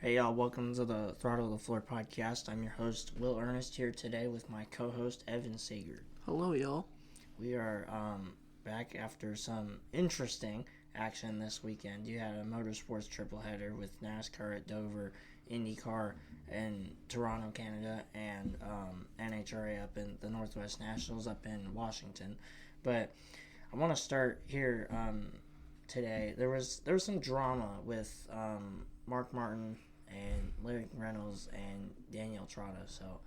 Hey y'all, welcome to the Throttle the Floor podcast. I'm your host, Will Earnest, here today with my co-host, Evan Sager. Hello, y'all. We are back after some interesting action this weekend. You had a motorsports triple header with NASCAR at Dover, IndyCar in Toronto, Canada, and NHRA up in the Northwest Nationals up in Washington. But I want to start here today. There was some drama with Mark Martin and Larry Reynolds and Daniel Trotta, so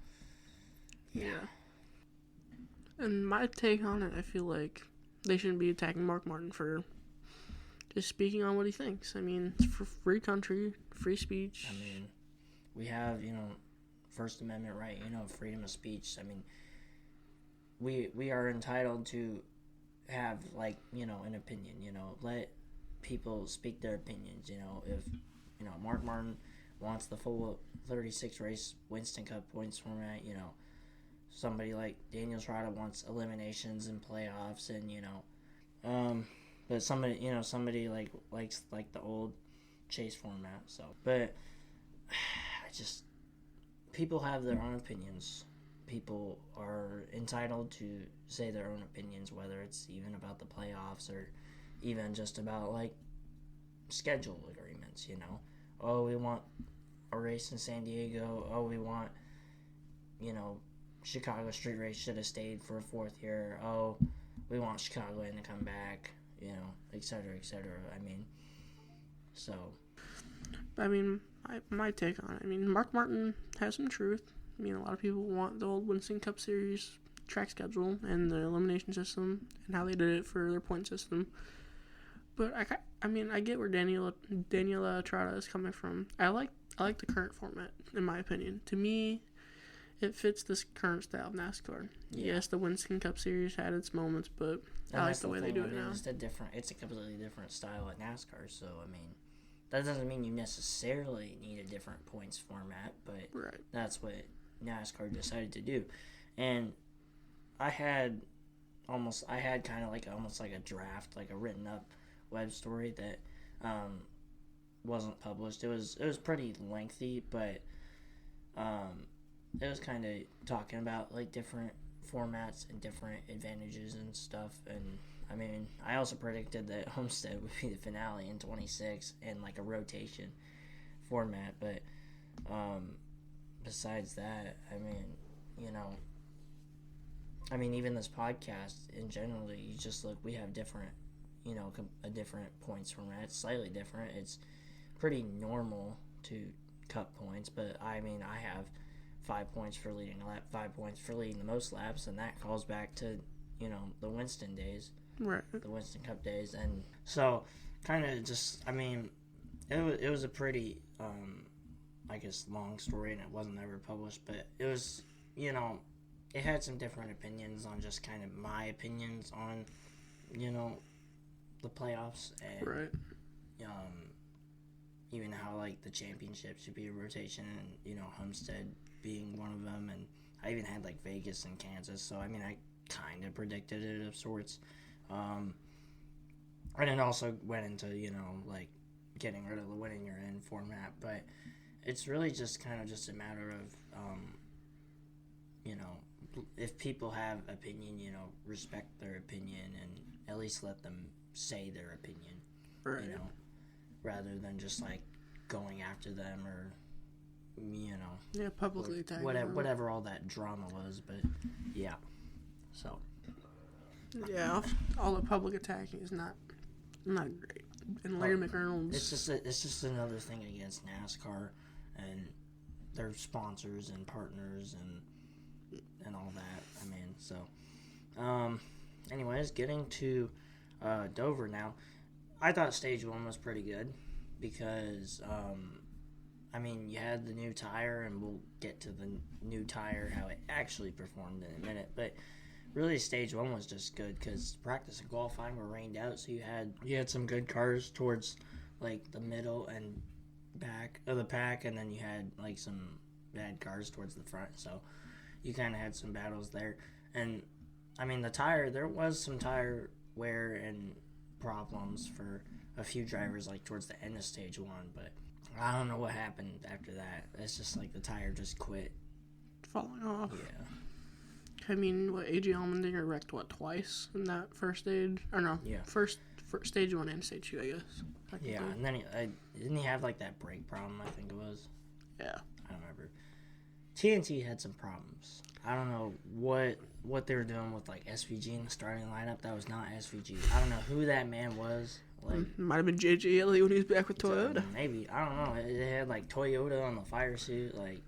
yeah. And my take on it, I feel like they shouldn't be attacking Mark Martin for just speaking on what he thinks. I mean, it's for free country, free speech. I mean, we have, First Amendment right, freedom of speech. I mean, we are entitled to have, an opinion, let people speak their opinions, if, Mark Martin wants the full 36 race Winston Cup points format, somebody like Daniel Trotta wants eliminations and playoffs, and, but somebody likes the old chase format, so, but people have their own opinions. People are entitled to say their own opinions, whether it's even about the playoffs or even just about, schedule agreements, Oh, we want a race in San Diego. Oh, we want, Chicago Street Race should have stayed for a fourth year. Oh, we want Chicagoland to come back, et cetera, et cetera. My take on it, Mark Martin has some truth. A lot of people want the old Winston Cup Series track schedule and the elimination system and how they did it for their point system. But I get where Daniel Trotta is coming from. I like the current format, in my opinion. To me, it fits this current style of NASCAR. Yeah. Yes, the Winston Cup Series had its moments, but I like the way they do it now. It's a completely different style at NASCAR, so, that doesn't mean you necessarily need a different points format, but right. That's what NASCAR decided to do. And I had kind of almost like a draft, like a written up web story that wasn't published. It was pretty lengthy, but it was kind of talking about different formats and different advantages and stuff. And I also predicted that Homestead would be the finale in 26 in a rotation format. But besides that, even this podcast in general, you just look, we have different, a different points format. It's slightly different. It's pretty normal to cut points, but I have 5 points for leading a lap, 5 points for leading the most laps, and that calls back to, the Winston days. Right. The Winston Cup days. And so kind of just, it was a pretty, long story, and it wasn't ever published, but it was, it had some different opinions on just kind of my opinions on, the playoffs and right. Even how the championship should be a rotation, and Homestead being one of them, and I even had Vegas and Kansas, so I kind of predicted it of sorts. And it also went into getting rid of the winning you're in format, but it's really just kind of just a matter of if people have opinion, respect their opinion and at least let them say their opinion, right. Rather than just going after them or publicly attacking whatever all that drama was. But yeah, so all the public attacking is not great. And Larry McReynolds, it's just another thing against NASCAR and their sponsors and partners and all that. Anyways, getting to Dover now. I thought stage 1 was pretty good because, you had the new tire, and we'll get to the new tire, how it actually performed in a minute. But really, stage 1 was just good because practice and qualifying were rained out, so you had some good cars towards the middle and back of the pack, and then you had some bad cars towards the front. So you kind of had some battles there, and the tire, there was some tire wear and problems for a few drivers towards the end of stage 1, but I don't know what happened after that. It's just like the tire just quit. Falling off. Yeah. I mean, A.J. Allmendinger wrecked, twice in that first stage? Or no, Yeah. First stage 1 and stage 2, I guess. Yeah, and then didn't he have, like, that brake problem, I think it was? Yeah. I don't remember. TNT had some problems. I don't know what they were doing with, like, SVG in the starting lineup. That was not SVG. I don't know who that man was. Like, might have been J.J. Elliott when he was back with Toyota. Maybe. I don't know. It had, like, Toyota on the fire suit, like...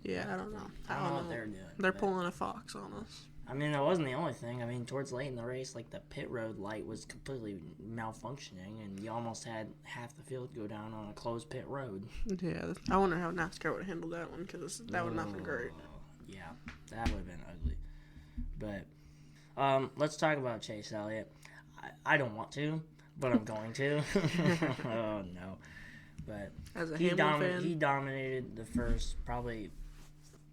Yeah, I don't know. I don't know what they're doing. They're pulling a Fox on us. I mean, that wasn't the only thing. I mean, towards late in the race, like, the pit road light was completely malfunctioning, and you almost had half the field go down on a closed pit road. Yeah, I wonder how NASCAR would have handled that one, because that would not have been great. Yeah, that would have been ugly. But let's talk about Chase Elliott. I don't want to, but I'm going to. Oh, no. But as a Hamilton fan, he dominated the first probably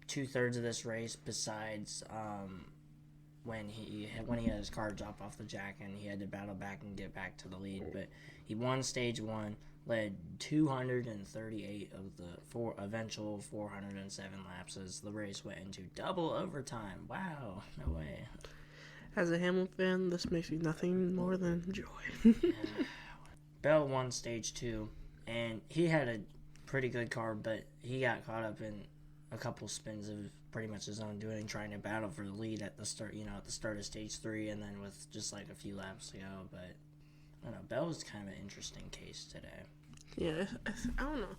2/3 of this race, besides when he had his car drop off the jack and he had to battle back and get back to the lead. But he won stage 1, led 238 of the eventual 407 laps as the race went into double overtime. Wow, no way. As a Hamilton fan, this makes me nothing more than joy. Yeah. Bell won stage 2, and he had a pretty good car, but he got caught up in a couple spins of pretty much his own doing, trying to battle for the lead at the start, at the start of stage 3, and then with just like a few laps to go. But I don't know, Bell was kind of an interesting case today. Yeah, I don't know.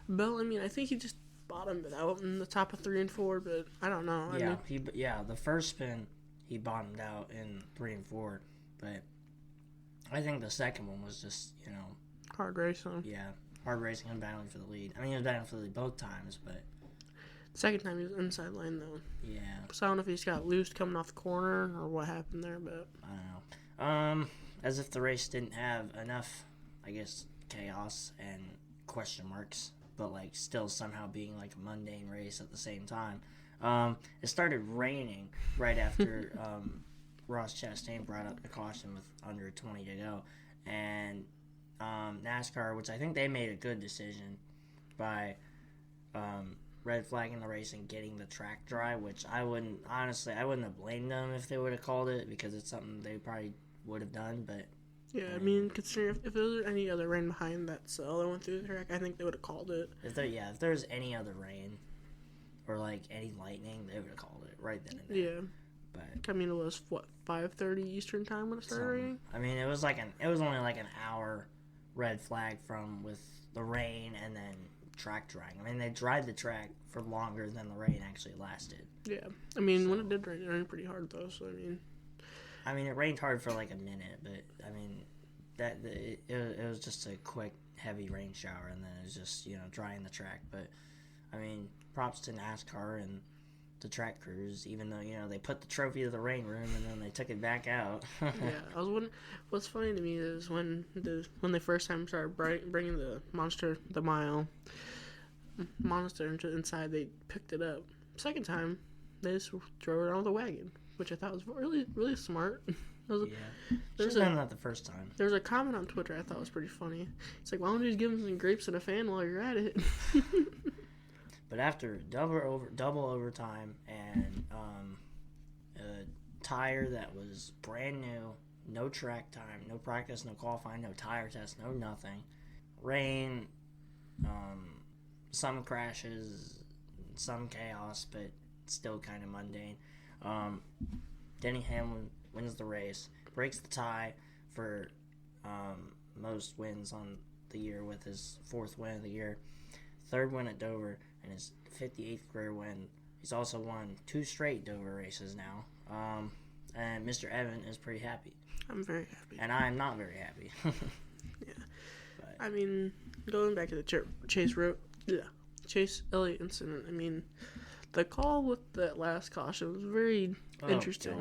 Bell, I mean, I think he just bottomed it out in the top of 3 and 4, but I don't know. The first spin he bottomed out in 3 and 4, but I think the second one was just hard racing. Yeah, hard racing and battling for the lead. I mean, he was battling for the lead both times, but. Second time he was inside lane, though. Yeah. So I don't know if he just got loose coming off the corner or what happened there, but... I don't know. As if the race didn't have enough, I guess, chaos and question marks, but, like, still somehow being, like, a mundane race at the same time. It started raining right after Ross Chastain brought up the caution with under 20 to go. And NASCAR, which I think they made a good decision by... red flagging the race and getting the track dry, which I wouldn't have blamed them if they would have called it, because it's something they probably would have done. But yeah, I mean, considering if there was any other rain behind that cell that went through the track, I think they would have called it. If there was any other rain or like any lightning, they would have called it right then and there. Yeah, but I mean, it was 5:30 Eastern time when it started raining. I mean, it was only like an hour red flag from with the rain and then track drying. I mean, they dried the track for longer than the rain actually lasted. Yeah, I mean, when it did rain, it rained pretty hard though. So I mean, it rained hard for like a minute, but I mean, it was just a quick, heavy rain shower, and then it was just drying the track. But I mean, props to NASCAR and the track crews, even though they put the trophy to the rain room and then they took it back out. Yeah, I was wondering. What's funny to me is when they first time started bringing the monster inside, they picked it up. Second time, they just drove it on the wagon, which I thought was really, really smart. Should have done that the first time. There was a comment on Twitter I thought was pretty funny. It's like, why don't you just give them some grapes and a fan while you're at it? But after double overtime and a tire that was brand new, no track time, no practice, no qualifying, no tire test, no nothing, rain, some crashes, some chaos, but still kind of mundane. Denny Hamlin wins the race, breaks the tie for most wins on the year with his 4th win of the year, 3rd win at Dover, and his 58th career win. He's also won 2 straight Dover races now. And Mr. Evan is pretty happy. I'm very happy. And I'm not very happy. Yeah. But, I mean, going back to the Chase Elliott incident, I mean, the call with that last caution was very interesting.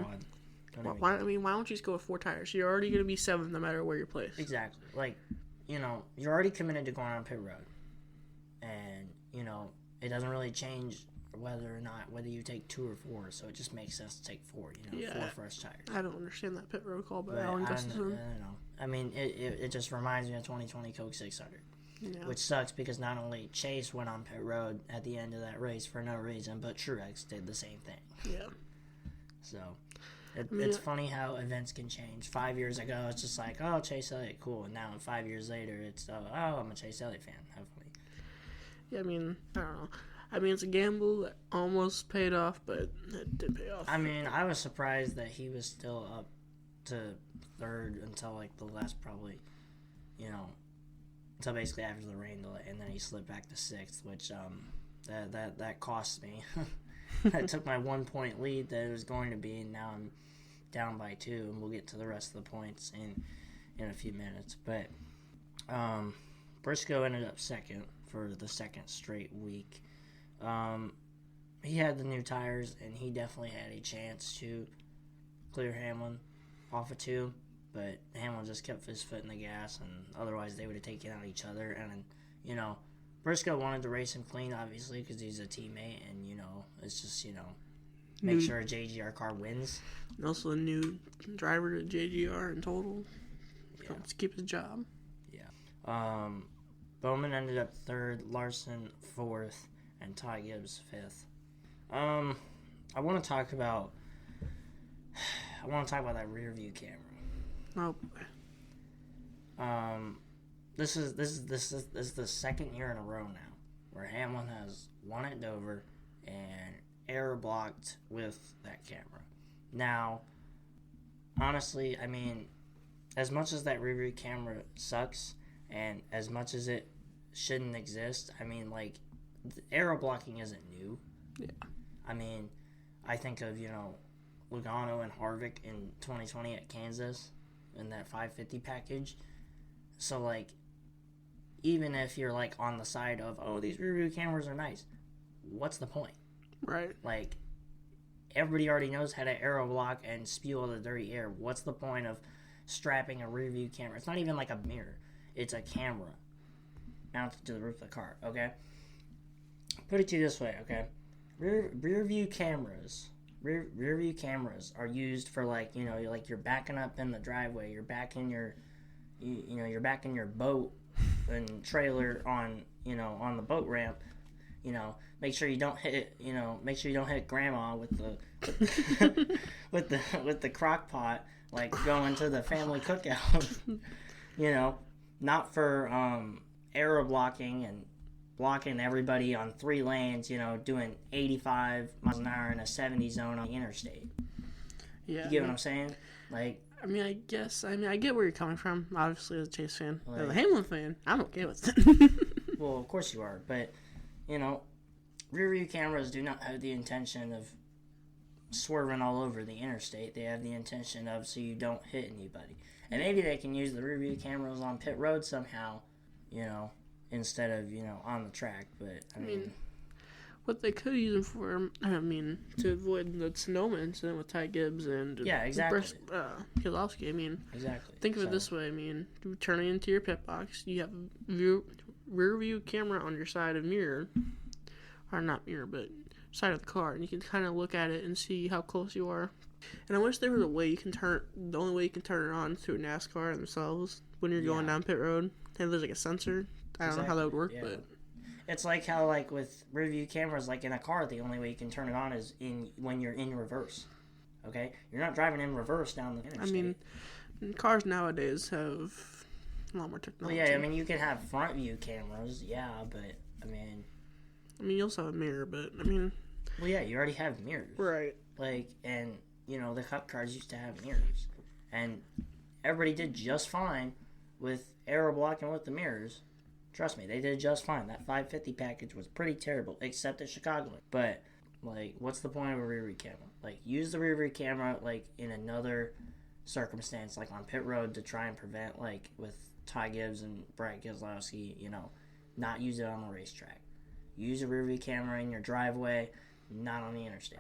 God. Why don't you just go with 4 tires? You're already going to be 7th no matter where you're placed. Exactly. Like, you're already committed to going on pit road. And, it doesn't really change whether you take 2 or 4, so it just makes sense to take 4, 4 fresh tires. I don't understand that pit road call by Alan Gustafson. I don't know. I mean, it just reminds me of 2020 Coke 600. Yeah. Which sucks because not only Chase went on pit road at the end of that race for no reason, but Truex did the same thing. Yeah. So, it's funny how events can change. 5 years ago, it's just like, oh, Chase Elliott, cool. And now 5 years later, it's, oh, I'm a Chase Elliott fan, hopefully. Yeah, I mean, I don't know. I mean, it's a gamble that almost paid off, but it did pay off. I mean, I was surprised that he was still up to third until, like, the last probably, until basically after the rain delay, and then he slipped back to sixth, which, that cost me. I took my 1 point lead that it was going to be, and now I'm down by 2, and we'll get to the rest of the points in a few minutes. But Briscoe ended up second for the second straight week. He had the new tires, and he definitely had a chance to clear Hamlin off of 2, but Hamlin just kept his foot in the gas, and otherwise they would have taken out each other. And Briscoe wanted to race him clean, obviously, because he's a teammate, and, it's just, make sure a JGR car wins. And also a new driver to JGR in total. Yeah. To keep his job. Yeah. Bowman ended up third, Larson fourth, and Ty Gibbs fifth. I want to talk about that rear view camera. Oh boy. This is the second year in a row now where Hamlin has won at Dover and error blocked with that camera. Now, honestly, I mean, as much as that rear view camera sucks and as much as it shouldn't exist, I mean, like, arrow blocking isn't new. Yeah. I mean, I think of, Logano and Harvick in 2020 at Kansas in that 550 package. So, like, even if you're, like, on the side of, oh, these rear view cameras are nice, what's the point? Right. Like, everybody already knows how to arrow block and spew all the dirty air. What's the point of strapping a rear view camera? It's not even like a mirror. It's a camera mounted to the roof of the car, okay? Put it to you this way, okay? Rear view cameras are used for, like, like you're backing up in the driveway, you're backing your boat and trailer on the boat ramp. Make sure you don't hit grandma with the with the crock pot, like going to the family cookout. Not for arrow blocking and blocking everybody on 3 lanes, doing 85 miles an hour in a 70 zone on the interstate. Yeah. You get what I'm saying? Like, I get where you're coming from, obviously, as a Chase fan. Like, as a Hamlin fan, I'm okay with it. Well, of course you are, but, rear view cameras do not have the intention of swerving all over the interstate. They have the intention of so you don't hit anybody. And maybe they can use the rear view cameras on pit road somehow, instead of, on the track. But, I mean, what they could use them for, to avoid the Sonoma incident with Ty Gibbs and exactly. Keselowski. Exactly. Think of it this way. You turn into your pit box, you have a rear view camera on your side of mirror, or not mirror, but side of the car, and you can kind of look at it and see how close you are. And I wish there was a way you can turn, the only way you can turn it on through NASCAR themselves when you're going down pit road, and there's like a sensor. I don't know how that would work, but it's like how, like, with rear view cameras, like in a car, the only way you can turn it on is when you're in reverse. Okay, you're not driving in reverse down the interstate. Cars nowadays have a lot more technology. Well, yeah, you can have front view cameras, but you also have a mirror, but well, yeah, you already have mirrors, right? Like, and the Cup cars used to have mirrors, and everybody did just fine with arrow blocking with the mirrors. Trust me, they did just fine. That 550 package was pretty terrible, except at Chicago. But, like, what's the point of a rear view camera? Like, use the rear view camera, like, in another circumstance, like on pit road, to try and prevent, like, with Ty Gibbs and Brad Keselowski, not use it on the racetrack. Use a rear view camera in your driveway, not on the interstate.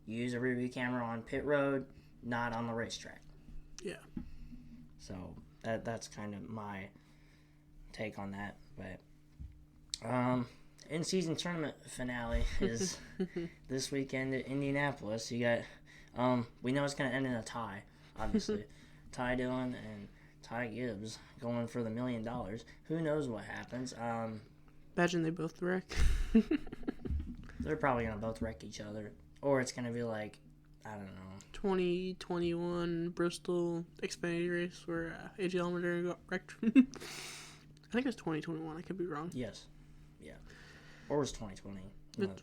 Use a rear view camera on pit road, not on the racetrack. Yeah. So, that's kind of my take on that. But in-season tournament finale is this weekend at Indianapolis. You got we know it's going to end in a tie, obviously. Ty Dillon and Ty Gibbs going for the $1 million. Who knows what happens? Imagine they both wreck. They're probably going to both wreck each other. Or it's going to be like, I don't know. 2021 Bristol Xfinity race where AJ Allmendinger got wrecked. I think it was 2021. I could be wrong. Yes. Yeah. Or it was 2020.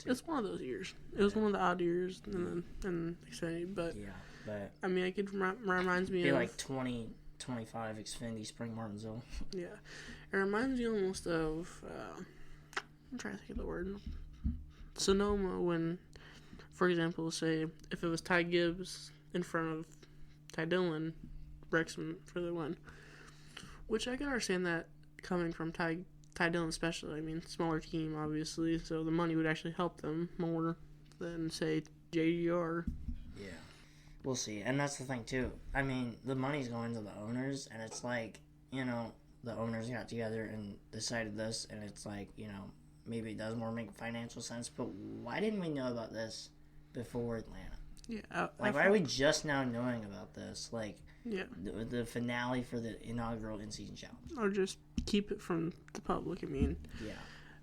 It's one of those years. It was one of the odd years in Xfinity, but yeah, but I mean, it reminds me be of like 2025 Xfinity Spring Martinsville. Yeah, it reminds me almost of I'm trying to think of the word. Sonoma, when, for example, say if it was Ty Gibbs in front of Ty Dillon, wrecks him for the win. Which I can understand that coming from Ty Dillon especially. I mean, smaller team, obviously, so the money would actually help them more than, say, JGR. Yeah. We'll see. And that's the thing, too. I mean, the money's going to the owners, and it's like, you know, the owners got together and decided this, and it's like, you know, maybe it does more make financial sense, but why didn't we know about this before Atlanta? Yeah. Why are we just now knowing about this? Like, yeah, the finale for the inaugural in-season challenge. Or just keep it from the public. I mean, yeah,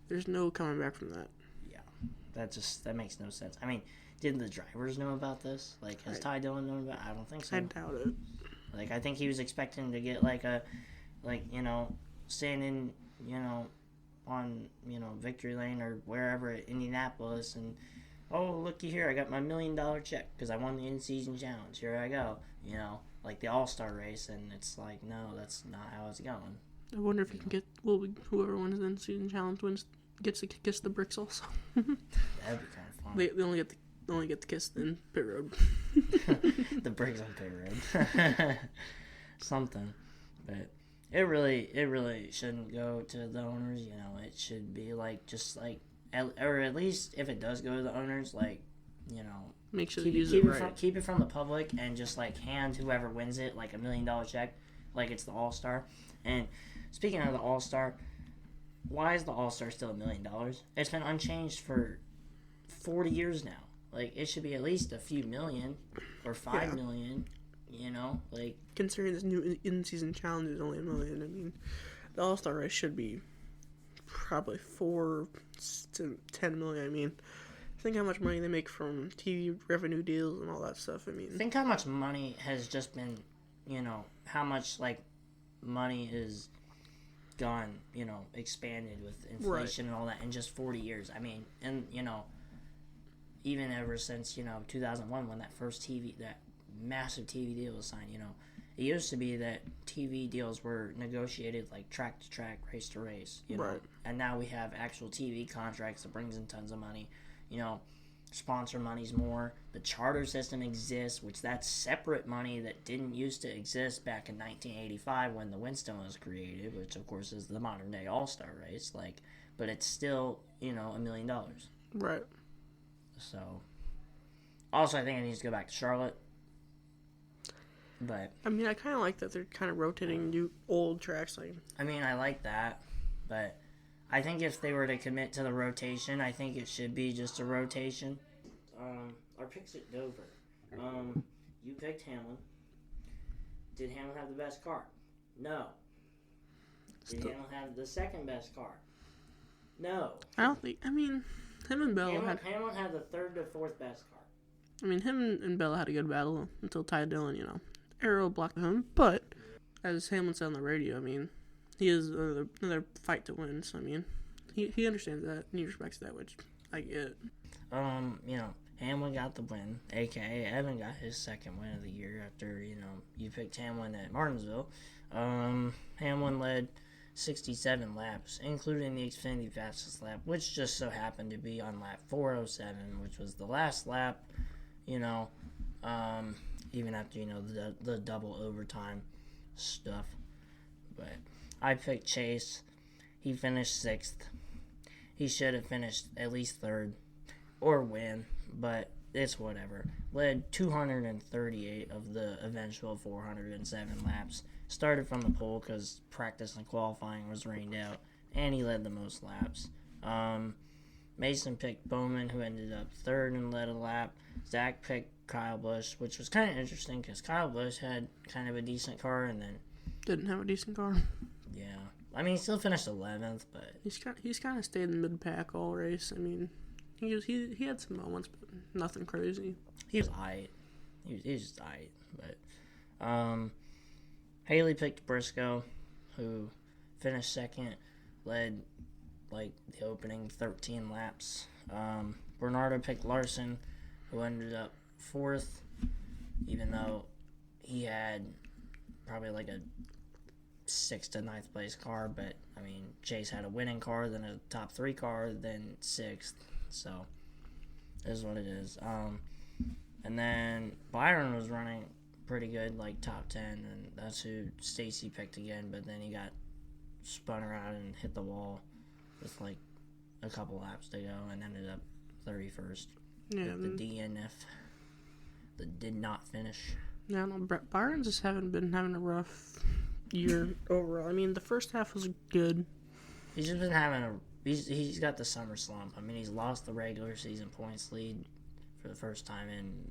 there's no coming back from that. Yeah, that makes no sense. I mean, did the drivers know about this? Like, has Ty Dillon known about it? I don't think so. I doubt it. Like, I think he was expecting to get you know, standing, you know, on, you know, victory lane or wherever at Indianapolis, and oh, looky here, I got my $1 million check because I won the in-season challenge. Here I go, you know, like the All-Star race, and it's like, no, that's not how it's going. I wonder if you can get, whoever wins the in-season challenge gets to kiss the bricks also. That'd be kind of fun. They only get to kiss in pit road. The bricks on pit road. Something, but it really shouldn't go to the owners. You know, it should be like just like, or at least if it does go to the owners, like, you know, make sure they use it right. Keep it from the public and just like hand whoever wins it like $1 million check, like it's the All-Star. And speaking of the All-Star, why is the All-Star still $1 million? It's been unchanged for 40 years now. Like, it should be at least a few million or 5 million. You know, like, considering this new in-season challenge is only $1 million. I mean, the All-Star race should be probably 4 to 10 million. I mean, think how much money they make from TV revenue deals and all that stuff. I mean, think how much money has just been, you know, how much like money is gone, you know, expanded with inflation and all that in just 40 years. I mean, and you know, even ever since, you know, 2001 when that massive TV deal was signed, you know, it used to be that TV deals were negotiated like track to track, race to race, you know, and now we have actual TV contracts that brings in tons of money. You know, sponsor money's more. The charter system exists, which that's separate money that didn't used to exist back in 1985 when the Winston was created, which of course is the modern day All-Star race. Like, but it's still, you know, $1 million. Right. So, also I think it needs to go back to Charlotte. But I mean, I kind of like that they're kind of rotating new old tracks. Like, I mean, I like that, but I think if they were to commit to the rotation, I think it should be just a rotation. Our picks at Dover. You picked Hamlin. Did Hamlin have the best car? No. Did Hamlin have the second best car? No. I don't think. I mean, him and Bell Hamlin had the third to fourth best car. I mean, him and Bell had a good battle until Ty Dillon, you know, arrow blocked him. But as Hamlin said on the radio, I mean, he has another fight to win. So I mean, he understands that and he respects that, which I get. You know, Hamlin got the win, aka Evan got his second win of the year after, you know, you picked Hamlin at Martinsville. Hamlin led 67 laps, including the Xfinity fastest lap, which just so happened to be on lap 407, which was the last lap, you know, even after, you know, the double overtime stuff. But I picked Chase. He finished 6th. He should have finished at least 3rd or win, but it's whatever. Led 238 of the eventual 407 laps. Started from the pole because practice and qualifying was rained out, and he led the most laps. Mason picked Bowman, who ended up 3rd and led a lap. Zach picked Kyle Busch, which was kind of interesting because Kyle Busch had kind of a decent car, and then Didn't have a decent car. Yeah. I mean, he still finished 11th, but... He's kind of stayed in the mid-pack all race. I mean, he had some moments, but nothing crazy. He was aight. He was just aight. But, Haley picked Briscoe, who finished second, led, like, the opening 13 laps. Bernardo picked Larson, who ended up fourth, even though he had probably like a 6th to 9th place car. But I mean, Chase had a winning car, then a top 3 car, then 6th. So it is what it is. And then Byron was running pretty good, like top 10, and that's who Stacy picked again. But then he got spun around and hit the wall with like a couple laps to go, and ended up 31st. Yeah, with the DNF that did not finish. Yeah, no, Byron's just haven't been having a rough year overall. I mean, the first half was good. He's just been having he's got the summer slump. I mean, he's lost the regular season points lead for the first time in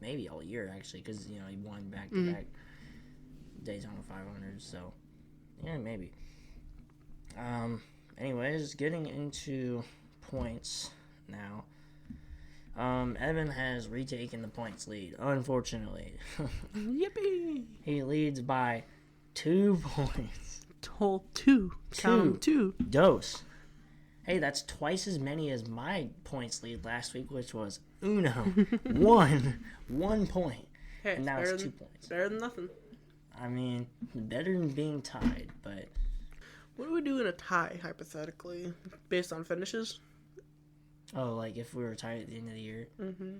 maybe all year, actually, because, you know, he won back-to-back Daytona 500s, so, yeah, maybe. Anyways, getting into points now. Evan has retaken the points lead, unfortunately. Yippee! He leads by 2 points. Whole 2. Count 'em, 2. Dose. Hey, that's twice as many as my points lead last week, which was uno. 1 point. Hey, and now it's 2 points. Better than nothing. I mean, better than being tied, but... What do we do in a tie, hypothetically, based on finishes? Oh, like if we were tied at the end of the year? Mm-hmm.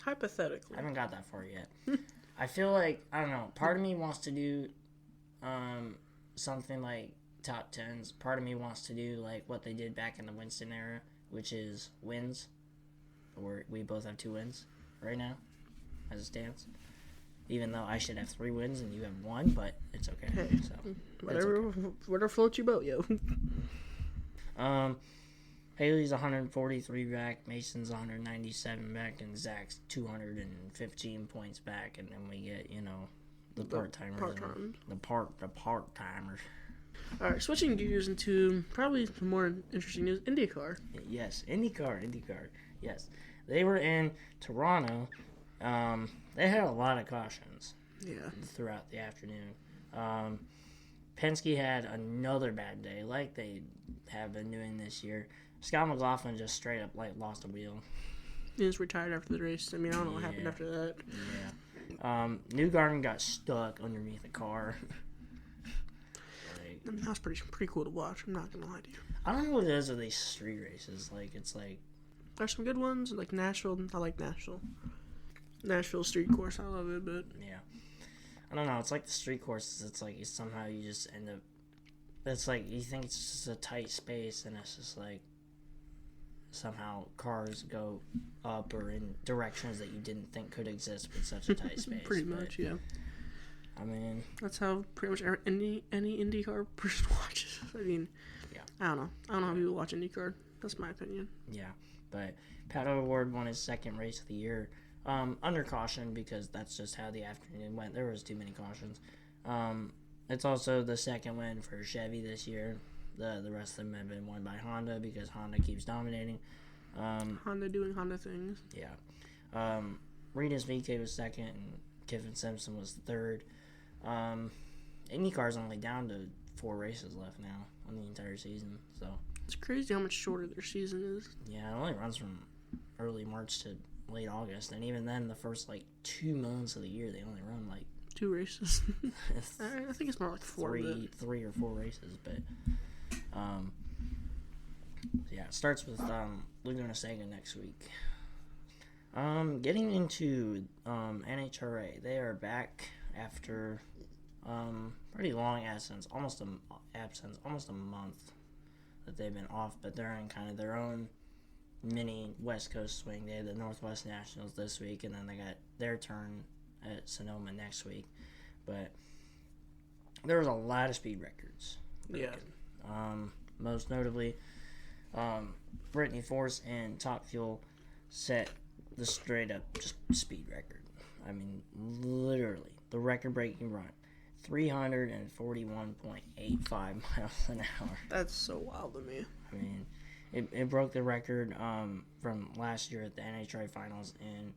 Hypothetically. I haven't got that far yet. I feel like, I don't know, part of me wants to do something like top 10s. Part of me wants to do like what they did back in the Winston era, which is wins. Or we both have 2 wins right now, as it stands. Even though I should have 3 wins and you have 1, but it's okay. Hey, so whatever floats your boat, yo. Haley's 143 back, Mason's 197 back, and Zach's 215 points back, and then we get, you know, the part-timers. The part-timers. Alright, switching gears into probably some more interesting news, IndyCar. Yes, IndyCar. Yes. They were in Toronto. They had a lot of cautions throughout the afternoon. Penske had another bad day, like they have been doing this year. Scott McLaughlin just straight up like lost a wheel. He was retired after the race. I mean, I don't know what happened after that. Yeah. Newgarden got stuck underneath a car. I mean, that was pretty cool to watch. I'm not gonna lie to you. I don't know what it is with these street races. Like, it's like there's some good ones, like Nashville. I like Nashville. Nashville street course, I love it, but yeah. I don't know, it's like the street courses, it's like somehow you just end up, it's like you think it's just a tight space, and it's just like somehow cars go up or in directions that you didn't think could exist with such a tight space. Pretty much, yeah. I mean, that's how pretty much any IndyCar person watches. I mean, yeah. I don't know how people watch IndyCar. That's my opinion. Yeah, but Pat O'Ward won his 2nd race of the year. Under caution, because that's just how the afternoon went. There was too many cautions. It's also the 2nd win for Chevy this year. The rest of them have been won by Honda, because Honda keeps dominating. Honda doing Honda things. Yeah. Rinus VeeKay was 2nd, and Kiffin Simpson was 3rd. IndyCar's only down to 4 races left now on the entire season. So it's crazy how much shorter their season is. Yeah, it only runs from early March to late August, and even then, the first like 2 months of the year, they only run like 2 races. I think it's more like 4. 3 or 4 races, but yeah, it starts with Laguna Seca next week. Getting into NHRA, they are back after pretty long absence, almost a month that they've been off, but they're in kind of their own mini West Coast swing. They had the Northwest Nationals this week, and then they got their turn at Sonoma next week. But there was a lot of speed records. Yeah. Most notably, Brittany Force and Top Fuel set the straight up just speed record. I mean, literally, the record-breaking run. 341.85 miles an hour. That's so wild to me. I mean, it broke the record from last year at the NHRA finals in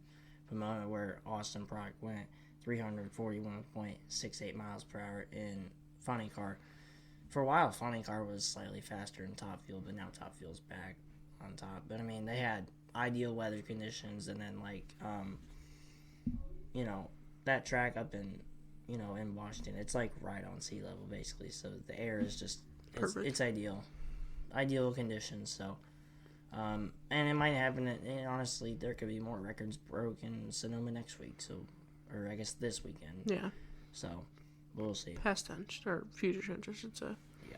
Pomona, where Austin Prock went 341.68 miles per hour in funny car. For a while, funny car was slightly faster than Top Fuel, but now Top Fuel's back on top. But I mean, they had ideal weather conditions, and then that track up in Washington, it's like right on sea level basically. So the air is just it's ideal conditions. So and it might happen. And honestly, there could be more records broken in Sonoma next week. So, or I guess this weekend. Yeah. So we'll see. Past tense or future tense, I should say. Yeah.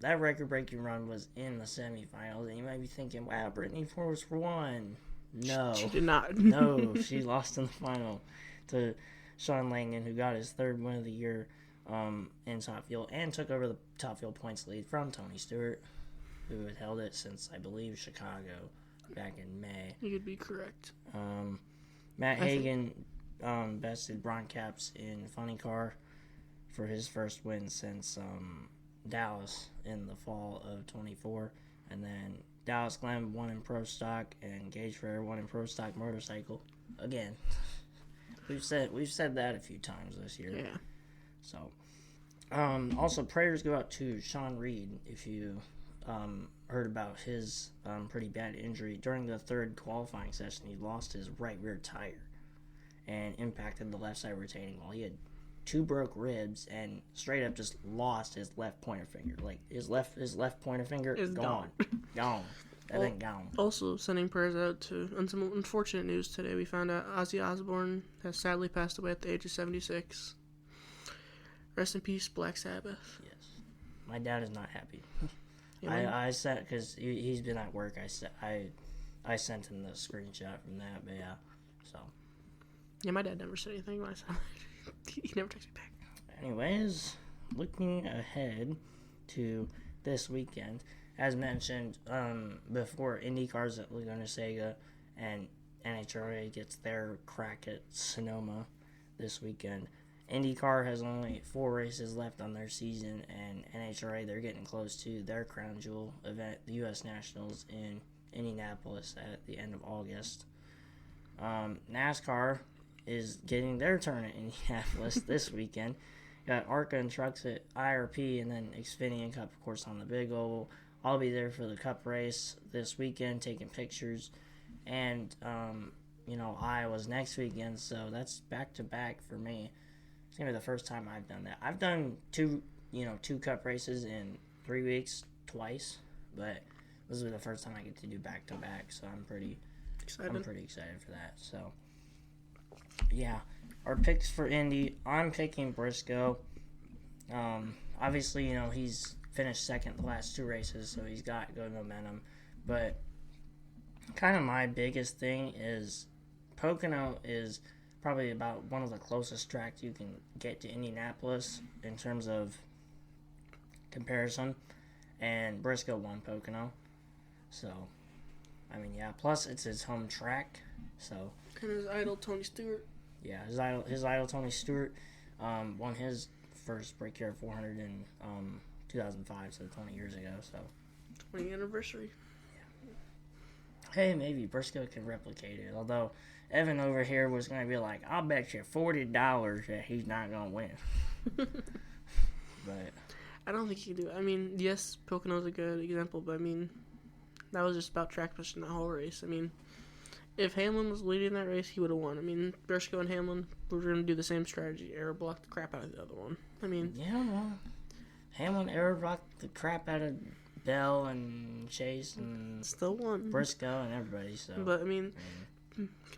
That record-breaking run was in the semifinals, and you might be thinking, "Wow, Brittany Force won." No, she did not. No, she lost in the final to Sean Langdon, who got his third win of the year in Top Fuel and took over the Top Fuel points lead from Tony Stewart, who had held it since, I believe, Chicago back in May. You could be correct. Matt Hagan bested Ron Capps in funny car for his first win since Dallas in the fall of 24, and then Dallas Glenn won in Pro Stock, and Gage Fair won in Pro Stock Motorcycle. Again, we've said that a few times this year. Yeah. So, also prayers go out to Sean Reed. If you heard about his pretty bad injury during the third qualifying session, he lost his right rear tire and impacted the left side retaining wall. He had 2 broke ribs and straight up just lost his left pointer finger. Like his left pointer finger is gone. Gone. That thing gone. Also, sending prayers out to, on some unfortunate news today, we found out Ozzy Osbourne has sadly passed away at the age of 76. Rest in peace, Black Sabbath. Yes. My dad is not happy. Yeah, I sent, because he's been at work, I sent him the screenshot from that, but yeah, so. Yeah, my dad never said anything when I said he never texted me back. Anyways, looking ahead to this weekend, as mentioned before, IndyCar's at Laguna Seca, and NHRA gets their crack at Sonoma this weekend. IndyCar has only 4 races left on their season, and NHRA, they're getting close to their crown jewel event, the U.S. Nationals in Indianapolis at the end of August. NASCAR is getting their turn at Indianapolis this weekend. Got ARCA and trucks at IRP, and then Xfinity Cup, of course, on the Big Oval. I'll be there for the Cup race this weekend, taking pictures, and Iowa's next weekend, so that's back-to-back for me. It's gonna be the first time I've done that. I've done two Cup races in 3 weeks twice, but this will be the first time I get to do back-to-back, so I'm pretty excited for that. So, yeah, our picks for Indy, I'm picking Briscoe. Obviously, he's finished second the last 2 races, so he's got good momentum. But kind of my biggest thing is Pocono is probably about one of the closest tracks you can get to Indianapolis in terms of comparison. And Briscoe won Pocono. So, I mean, yeah. Plus, it's his home track. So. And his idol, Tony Stewart. Yeah, his idol Tony Stewart, won his first Brickyard 400 in 2005, so 20 years ago. So. 20th anniversary. Yeah. Hey, maybe Briscoe can replicate it. Although Evan over here was going to be like, I'll bet you $40 that he's not going to win. But I don't think he can do it. I mean, yes, Pocono's a good example, but I mean, that was just about track pushing the whole race. I mean, if Hamlin was leading that race, he would have won. I mean, Briscoe and Hamlin were going to do the same strategy, air block the crap out of the other one. I mean, yeah, well, Hamlin air blocked the crap out of Bell and Chase and still won. Briscoe and everybody. So, but I mean,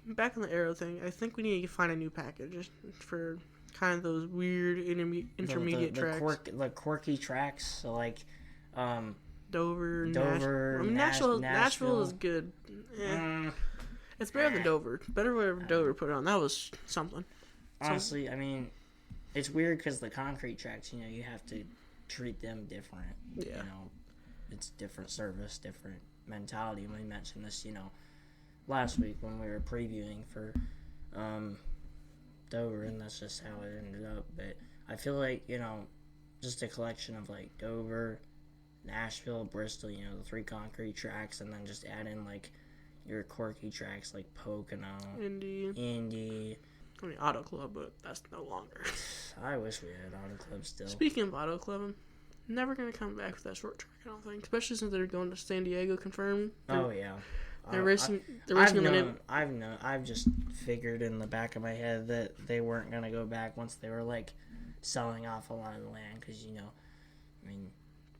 back on the aero thing, I think we need to find a new package for kind of those weird intermediate tracks. The quirky tracks, so like Dover, Nashville. I mean, Nashville is good. It's better than Dover. Better whatever Dover put on. That was something. Honestly, I mean, it's weird because the concrete tracks, you have to treat them different. Yeah. It's different service, different mentality. We mentioned this, last week when we were previewing for Dover, and that's just how it ended up. But I feel like, just a collection of, like, Dover, Nashville, Bristol, the 3 concrete tracks, and then just add in, like, your quirky tracks like Pocono, Indy. I mean, Auto Club, but that's no longer. I wish we had Auto Club still. Speaking of Auto Club, I'm never going to come back with that short track, I don't think. Especially since they're going to San Diego, confirmed. Oh, yeah. They're racing I've just figured in the back of my head that they weren't going to go back once they were, like, selling off a lot of the land. Because,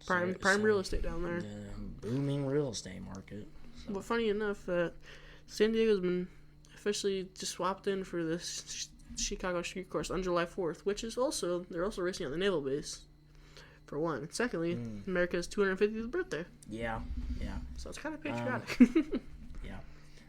prime real estate down there. The booming real estate market. So. But funny enough, San Diego's been officially just swapped in for this Chicago Street Course on July 4th, which is also, they're also racing on the Naval Base, for one. And secondly, America's 250th birthday. Yeah. So it's kind of patriotic. Yeah.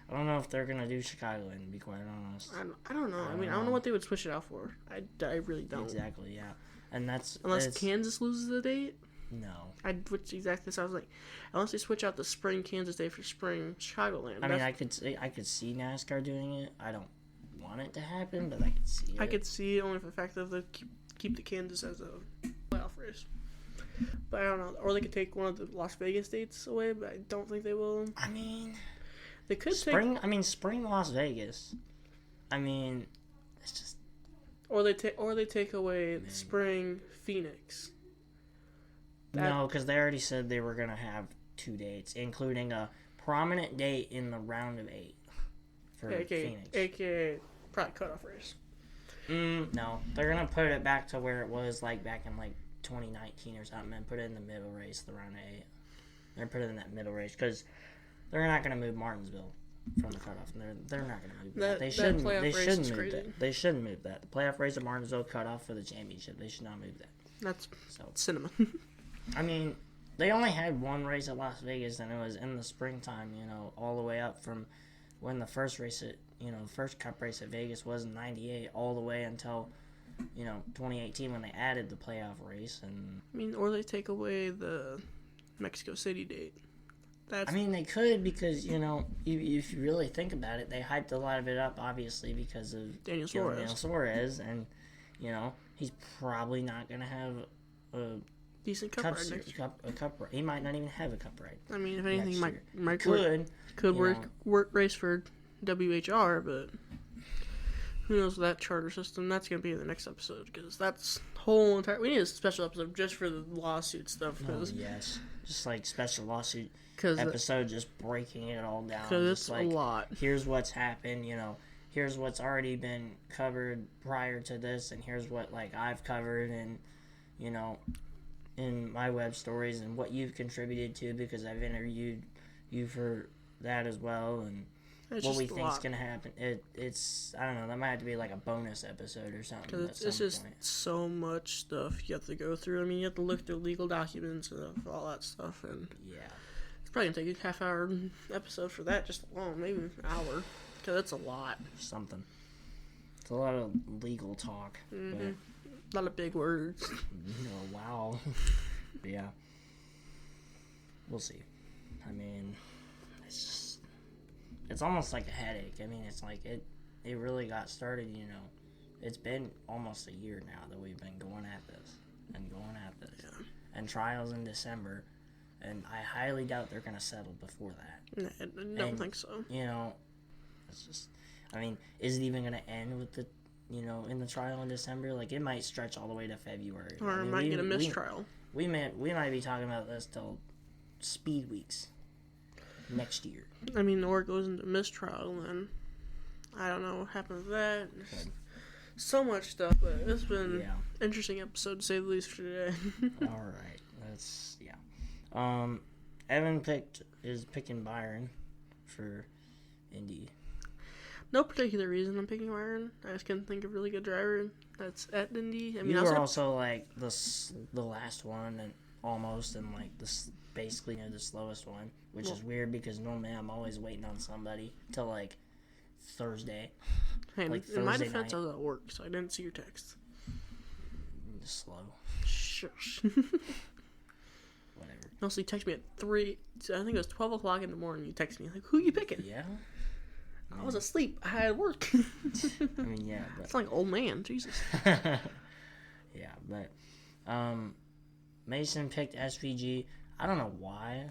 I don't know if they're going to do Chicagoland, to be quite honest. I don't know. I don't know what they would switch it out for. I really don't. Exactly, yeah. And unless Kansas loses the date? No. So I was like, unless they switch out the spring Kansas Day for spring Chicagoland. I could see NASCAR doing it. I don't want it to happen, but I could see it. I could see it only for the fact that they keep the Kansas as a playoff race. But I don't know. Or they could take one of the Las Vegas dates away, but I don't think they will. They could spring Las Vegas. It's just. Or they take away the spring Phoenix. No, because they already said they were going to have 2 dates, including a prominent date in the round of 8 for Phoenix. AKA probably cutoff race. No, they're going to put it back to where it was like back in like 2019 or something and put it in the middle race, the round of 8. They're put it in that middle race because they're not going to move Martinsville from the cutoff. They're not going to move that. They shouldn't move that. They shouldn't move that. The playoff race of Martinsville cutoff for the championship. They should not move that. That's cinema. They only had one race at Las Vegas, and it was in the springtime, all the way up from when the first race first Cup race at Vegas was in 98, all the way until, 2018 when they added the playoff race. And or they take away the Mexico City date. They could because, if you really think about it, they hyped a lot of it up, obviously, because of Daniel Suarez, and, he's probably not going to have a decent cup ride next year. He might not even have a cup ride. If anything, might could work race for WHR, but who knows with that charter system? That's going to be in the next episode because that's whole entire. We need a special episode just for the lawsuit stuff. Yes, just like special lawsuit episode, just breaking it all down. Because it's a lot. Here's what's happened. Here's what's already been covered prior to this, and here's what I've covered, and in my web stories and what you've contributed to because I've interviewed you for that as well, and what we think's going to happen. It's I don't know, that might have to be like a bonus episode or something. Because it's just so much stuff you have to go through. You have to look through legal documents and all that stuff, and it's probably going to take a half-hour episode for that just alone, maybe an hour, because it's a lot. Something. It's a lot of legal talk. Mm-hmm. A lot of big words. Wow. Yeah. We'll see. It's almost like a headache. It's like it really got started, It's been almost a year now that we've been going at this. Yeah. And trials in December. And I highly doubt they're going to settle before that. I don't think so. It's just, is it even going to end with the in the trial in December? It might stretch all the way to February. Or it might get a mistrial. We might be talking about this till Speed Weeks next year. Or it goes into mistrial, and I don't know what happened with that. So much stuff, but it's been an interesting episode to say the least for today. All right, Evan is picking Byron for Indy. No particular reason I'm picking Byron. I just couldn't think of a really good driver that's at Indy. You were also the last one and almost, and basically the slowest one, which is weird because normally I'm always waiting on somebody till Thursday. Hey, in Thursday my defense, night. I was at work, so I didn't see your text. Slow. Shush. Whatever. Also, you texted me at 3. I think it was 12 o'clock in the morning. You texted me who you picking? Yeah. I was asleep. I had work. I mean, yeah. But... It's like old man. Jesus. Yeah, but Mason picked SVG. I don't know why,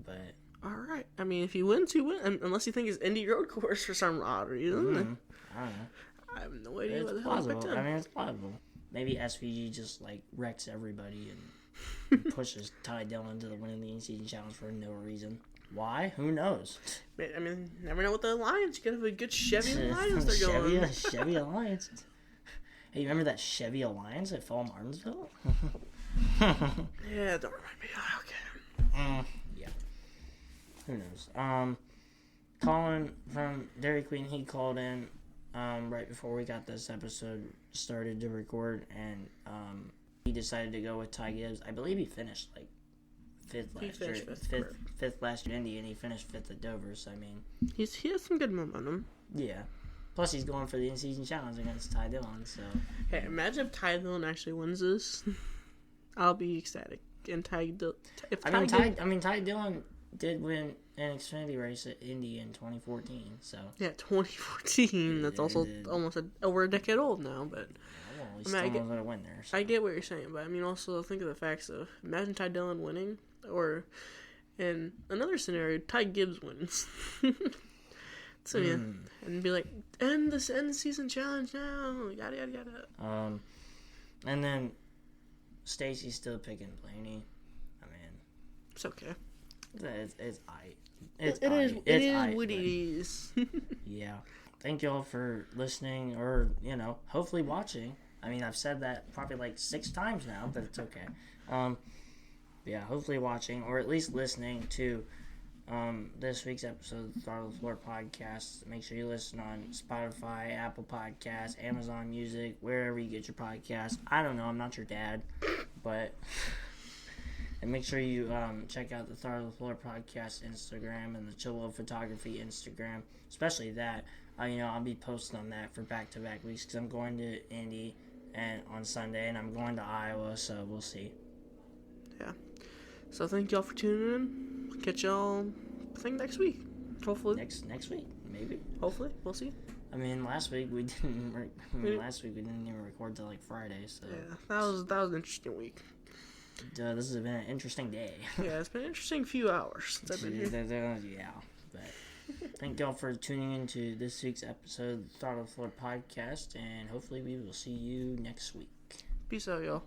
but all right. I mean, if he wins, he wins. Unless you think it's Indy road course for some odd reason. I don't know. I have no idea It's what the hell he picked plausible. him. I mean, it's plausible. Maybe SVG just like wrecks everybody and pushes Ty Dillon to the win of the in-season challenge for no reason. Why? Who knows? I mean, never know with the Alliance. You gotta have a good Chevy Alliance they're going. Chevy Alliance. Hey, you remember that Chevy Alliance at Fall Martinsville? Yeah, don't remind me. Okay. Yeah. Who knows? Colin from Dairy Queen, he called in right before we got this episode started to record, and he decided to go with Ty Gibbs. I believe he finished like fifth last year in Indy, and he finished fifth at Dover. So I mean, he has some good momentum. Yeah. Plus, he's going for the in-season challenge against Ty Dillon. So hey, imagine if Ty Dillon actually wins this. I'll be ecstatic. And Ty Dillon did win an Xfinity race at Indy in 2014. So yeah, 2014. That's also almost over a decade old now. But well, he's still going to win there. So. I get what you're saying, but I mean, also think of the facts of imagine Ty Dillon winning, or in another scenario, Ty Gibbs wins. So yeah, and be like, end the season challenge now, yada yada yada. And then Stacy's still picking Blaney. I mean, it's okay. It's It is what it is. Yeah. Thank y'all for listening, or hopefully watching. I mean, I've said that probably like 6 times now, but it's okay. Yeah, hopefully watching, or at least listening to this week's episode of the Throttle podcast. Make sure you listen on Spotify, Apple Podcasts, Amazon Music, wherever you get your podcasts. I don't know, I'm not your dad, but and make sure you check out the Throttle podcast Instagram and the Chillo Photography Instagram, especially that. I'll be posting on that for back-to-back weeks because I'm going to Indy and on Sunday, and I'm going to Iowa, so we'll see. Yeah. So thank y'all for tuning in. Catch y'all, I think, next week. Hopefully. Next week, maybe. Hopefully, we'll see. I mean, last week we didn't. Last week we didn't even record till like Friday. So yeah, that was an interesting week. This has been an interesting day. Yeah, it's been an interesting few hours since I've been here. Yeah, but thank y'all for tuning into this week's episode of the Throttle podcast, and hopefully we will see you next week. Peace out, y'all.